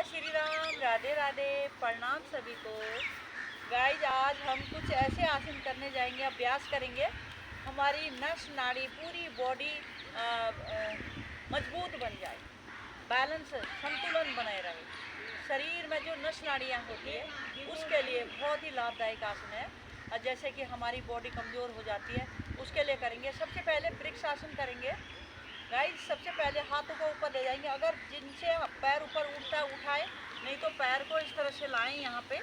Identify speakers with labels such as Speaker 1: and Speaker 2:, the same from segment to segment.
Speaker 1: श्री राम, राधे राधे, प्रणाम सभी को। गाइज आज हम कुछ ऐसे आसन करने जाएंगे, अभ्यास करेंगे, हमारी नस नाड़ी पूरी बॉडी मजबूत बन जाए, बैलेंस संतुलन बनाए रहे। शरीर में जो नस नाड़ियाँ होती है उसके लिए बहुत ही लाभदायक आसन है। और जैसे कि हमारी बॉडी कमज़ोर हो जाती है उसके लिए करेंगे। सबसे पहले वृक्ष आसन करेंगे। गाइस सबसे पहले हाथों को ऊपर ले जाएंगे। अगर जिनसे पैर ऊपर उठता है उठाए, नहीं तो पैर को इस तरह से लाएं, यहाँ पे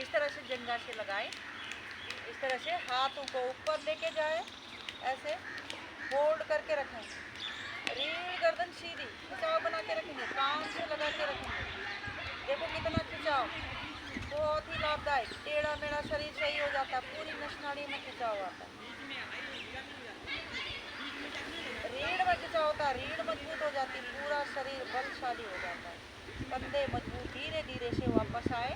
Speaker 1: इस तरह से जंघा से लगाएं, इस तरह से हाथों को ऊपर लेके जाए, ऐसे होल्ड करके रखें। रीढ़ गर्दन सीधी, खिंचाव बना के रखेंगे, कान से लगा के रखेंगे। देखो कितना खिंचाव, बहुत ही लाभदायक। टेढ़ा मेढ़ा शरीर सही हो जाता है, पूरी नस नाड़ी में खिंचाव आता है। रीढ़ में खिंचाव होता है, रीढ़ मजबूत हो जाती, पूरा शरीर बलशाली हो जाता है। कंधे मजबूत, धीरे धीरे से वापस आए।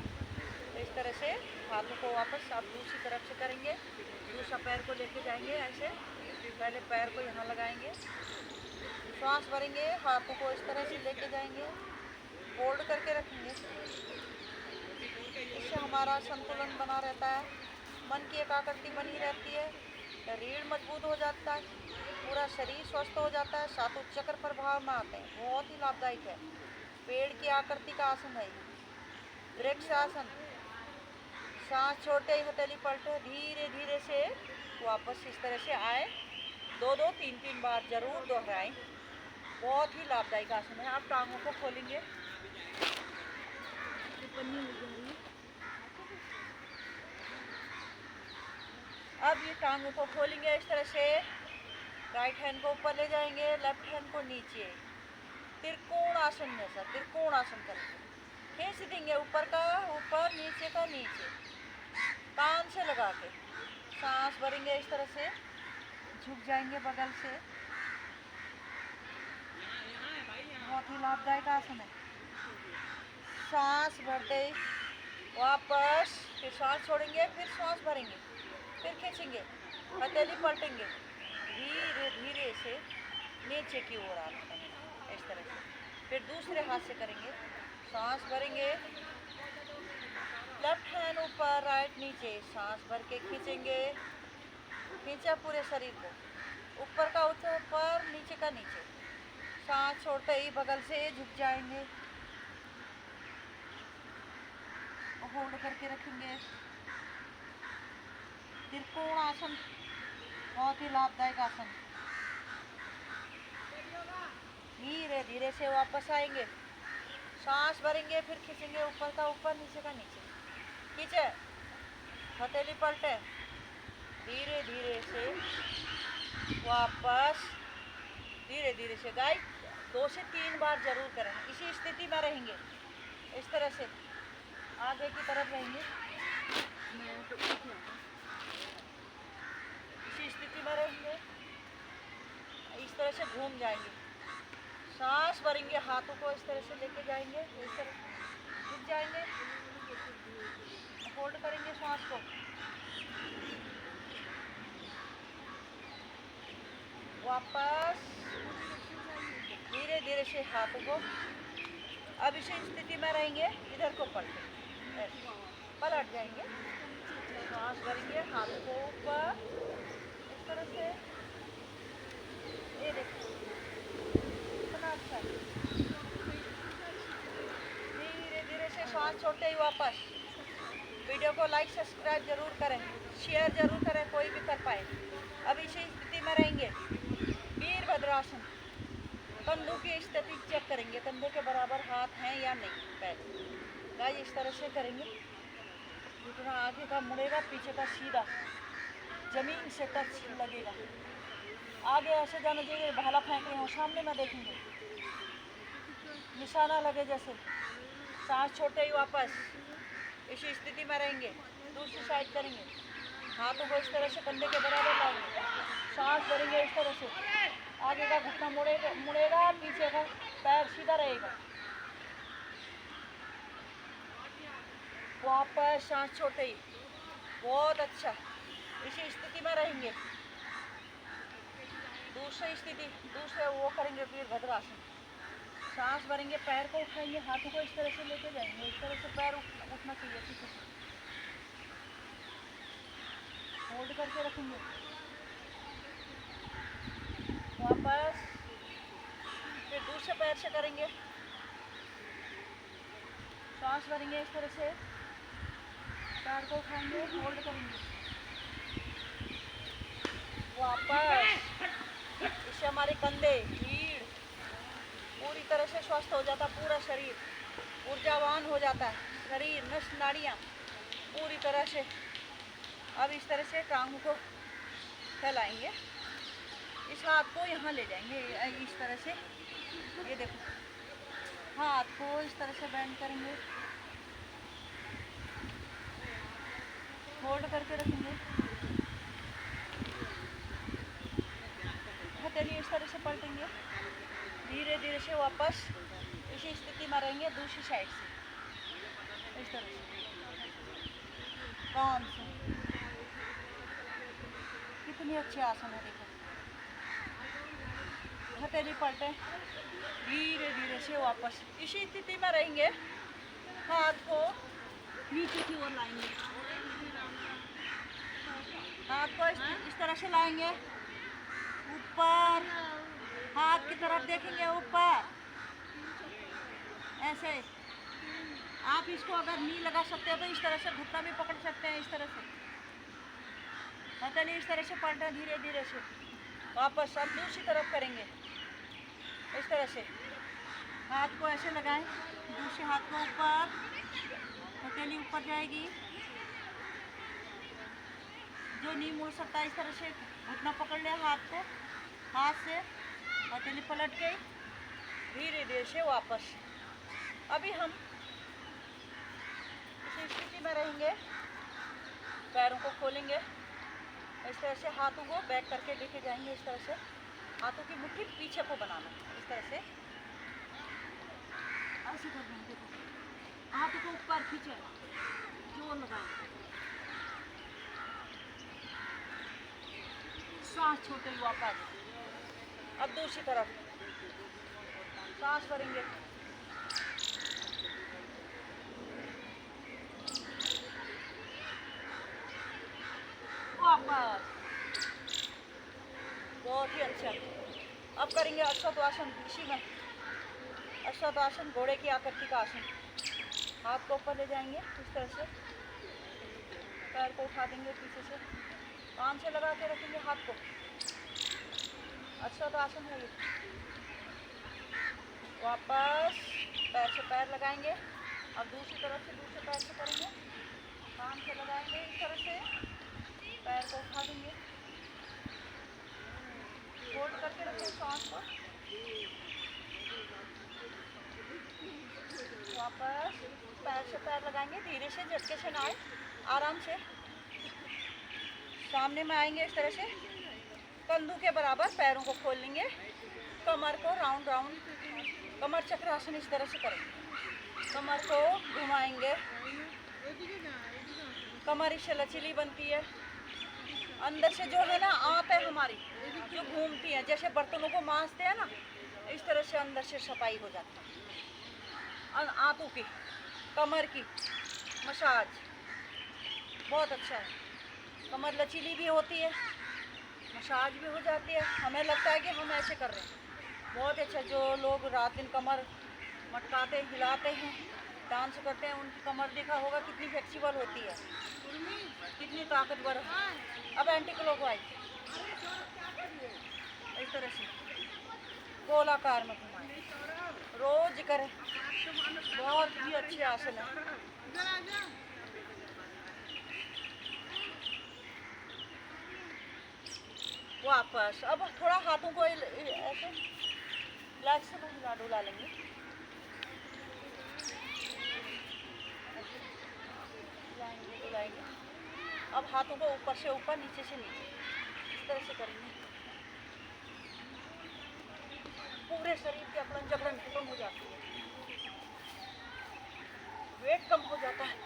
Speaker 1: इस तरह से हाथों को वापस आप दूसरी तरफ से करेंगे। दूसरा पैर को लेके जाएंगे, ऐसे पहले पैर को यहाँ लगाएंगे, श्वास भरेंगे, हाथों को इस तरह से लेके जाएंगे, होल्ड करके रखेंगे। इससे हमारा संतुलन बना रहता है, मन की एकाग्रता बनी रहती है, रीढ़ मजबूत हो जाता है, पूरा शरीर स्वस्थ हो जाता है, सातों चक्र प्रभाव में आते हैं। बहुत ही लाभदायक है। पेड़ की आकृति का आसन है ये, वृक्ष आसन। सांस छोड़ते ही हथेली पलटे, धीरे धीरे से वापस इस तरह से आए। दो दो तीन तीन बार जरूर दोहराएं। बहुत ही लाभदायक आसन है। आप टांगों को खोलेंगे, अब ये टांगों को खोलेंगे इस तरह से। राइट हैंड को ऊपर ले जाएंगे, लेफ्ट हैंड को नीचे, त्रिकोण आसन जैसा त्रिकोण आसन करेंगे। खींच देंगे ऊपर का ऊपर, नीचे का नीचे, कान से लगा के सांस भरेंगे इस तरह से, झुक जाएंगे बगल से। बहुत ही लाभदायक आसन है। सांस भरते वापस, फिर सांस छोड़ेंगे, फिर सांस भरेंगे, फिर खींचेंगे, हथेली पलटेंगे, धीरे धीरे से नीचे की ओर आना है इस तरह से। फिर दूसरे हाथ से करेंगे, सांस भरेंगे, लेफ्ट हैंड ऊपर राइट नीचे, सांस भर के खींचेंगे, खींचा पूरे शरीर को, ऊपर का ऊपर, नीचे का नीचे। सांस छोड़ते ही बगल से झुक जाएंगे, होल्ड करके रखेंगे। त्रिकोण आसन बहुत ही लाभदायक आसन। धीरे धीरे से वापस आएंगे, सांस भरेंगे, फिर खींचेंगे, ऊपर का ऊपर, नीचे का नीचे, खींचे, हथेली पलटे, धीरे धीरे से वापस, धीरे धीरे से। गाइस 2 से 3 बार जरूर करें। इसी स्थिति में रहेंगे, इस तरह से आगे की तरफ रहेंगे, इसी स्थिति में रहेंगे, इस तरह से घूम जाएंगे। सांस भरेंगे, हाथों को इस तरह से लेके जाएंगे, इस तरह झुक जाएंगे, होल्ड करेंगे सांस को, वापस धीरे धीरे से हाथों को। अब इसी स्थिति में रहेंगे, इधर को पलटे, पलट जाएंगे, सांस भरेंगे, हाथों को ऊपर इस तरह से। ये देखो कितना अच्छा है। धीरे धीरे से सांस छोड़ते ही वापस। वीडियो को लाइक सब्सक्राइब जरूर करें, शेयर जरूर करें, कोई भी कर पाए। अब इसी स्थिति में रहेंगे, वीरभद्रासन। कंधों की स्थिति चेक करेंगे, कंधे के बराबर हाथ हैं या नहीं। पहले गाइस इस तरह से करेंगे, जितना आगे का मुड़ेगा पीछे का सीधा जमीन से टच लगेगा। आगे ऐसे जाना चाहिए, भाला फेंक रहे हो सामने में देखेंगे, निशाना लगे जैसे। सांस छोड़ते ही वापस इसी स्थिति में रहेंगे। दूसरी साइड करेंगे, हाथों को इस तरह से कंधे के बराबर लाएंगे, सांस भरेंगे इस तरह से। आगे का घुटना मुड़ेगा, पीछे का पैर सीधा रहेगा। वापस सांस छोड़ते ही, बहुत अच्छा, इसी स्थिति में रहेंगे। दूसरी स्थिति, दूसरे वो करेंगे वीरभद्रासन। सांस भरेंगे, पैर को उठाएंगे, हाथों को इस तरह से लेके जाएंगे, इस तरह से पैर उठना चाहिए ठीक है। होल्ड करके रखेंगे, वापस फिर दूसरे पैर से करेंगे, सांस भरेंगे इस तरह से, पैर को उठाएंगे, होल्ड करेंगे, वापस। इससे हमारे कंधे, रीढ़ पूरी तरह से स्वस्थ हो जाता, पूरा शरीर ऊर्जावान हो जाता है, शरीर नस नाड़ियाँ पूरी तरह से। अब इस तरह से टांगों को फैलाएंगे, इस हाथ को यहाँ ले जाएंगे इस तरह से, ये देखो हाथ को इस तरह से बेंड करेंगे, होल्ड करके रखेंगे, हथेली इस तरह से पलटेंगे, धीरे धीरे से वापस इसी स्थिति में रहेंगे दूसरी साइड से, इस तरह से काम से। कितनी अच्छी आसन है, देखो हथेली पलटे, धीरे धीरे से वापस इसी स्थिति में रहेंगे, हाथ को नीचे की ओर लाएंगे, हाथ को इस तरह से लाएंगे, ऊपर हाथ की तरफ देखेंगे, ऊपर ऐसे। आप इसको अगर नी लगा सकते हो तो इस तरह से घुटना भी पकड़ सकते हैं, इस तरह से हथेली इस तरह से पलटे, धीरे धीरे से वापस। अब दूसरी तरफ करेंगे, इस तरह से हाथ को ऐसे लगाएं, दूसरे हाथ को ऊपर, हथेली ऊपर जाएगी, जो नहीं मुड़ सकता इस तरह से घुटना पकड़ लिया, हाथ को हाथ से हथेली पलट गई, धीरे धीरे से वापस। अभी हम इसी स्थिति में रहेंगे, पैरों को खोलेंगे, इस तरह से हाथों को बैक करके लेके जाएंगे, इस तरह से हाथों की मुट्ठी पीछे को बनाना, इस तरह से ऐसे करना है, देखो हाथों को ऊपर खींचे, जोर लगाएंगे, सांस छोड़ते हुए वापस। अब दूसरी तरफ सांस भरेंगे, वापस, बहुत ही अच्छा। अब करेंगे अश्वत्थासन, इसी में अश्वत्थासन, घोड़े की आकृति का आसन। हाथ को ऊपर ले जाएंगे इस तरह से, पैर को उठा देंगे पीछे से, कान से लगा के रखेंगे हाथ को, अश्वत्थासन है ये। वापस पैर से पैर लगाएंगे, अब दूसरी तरफ से दूसरे पैर से करेंगे, कान से लगाएंगे इस तरह से, पैर को उठा देंगे, होल्ड करके रखें सांस को, वापस पैर से पैर लगाएंगे, धीरे से, झटके से ना आए, आराम से। सामने में आएंगे इस तरह से, कंधों के बराबर पैरों को खोल लेंगे, कमर को राउंड राउंड, कमर चक्रासन इस तरह से करेंगे, कमर को घुमाएंगे, कमर इससे लचीली बनती है, अंदर से जो है ना आंत है हमारी जो घूमती है, जैसे बर्तनों को मांजते हैं ना, इस तरह से अंदर से सफाई हो जाती है, आंतों की, कमर की मसाज बहुत अच्छा है, कमर लचीली भी होती है, मसाज भी हो जाती है, हमें लगता है कि हम ऐसे कर रहे हैं, बहुत अच्छा। जो लोग रात दिन कमर मटकाते हिलाते हैं, डांस करते हैं, उनकी कमर देखा होगा कितनी फ्लेक्सिबल होती है, कितनी ताकतवर है। अब एंटी क्लॉकवाइज इस तरह से गोलाकार में घुमाएं, रोज करें, बहुत ही अच्छे आसन है। वापस अब थोड़ा हाथों को ऐसे लाइट से हिला डुला लेंगे, डुलाएंगे। अब हाथों को ऊपर से ऊपर, नीचे से नीचे, इस तरह से करेंगे, पूरे शरीर की अकड़न जकड़न खत्म हो जाती है, वेट कम हो जाता है,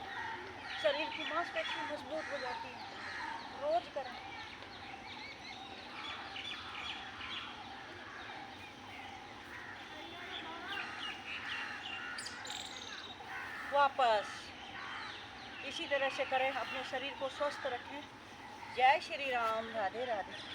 Speaker 1: शरीर की मांसपेशी मजबूत हो जाती है, रोज करें। वापस इसी तरह से करें, अपने शरीर को स्वस्थ रखें। जय श्री राम, राधे राधे।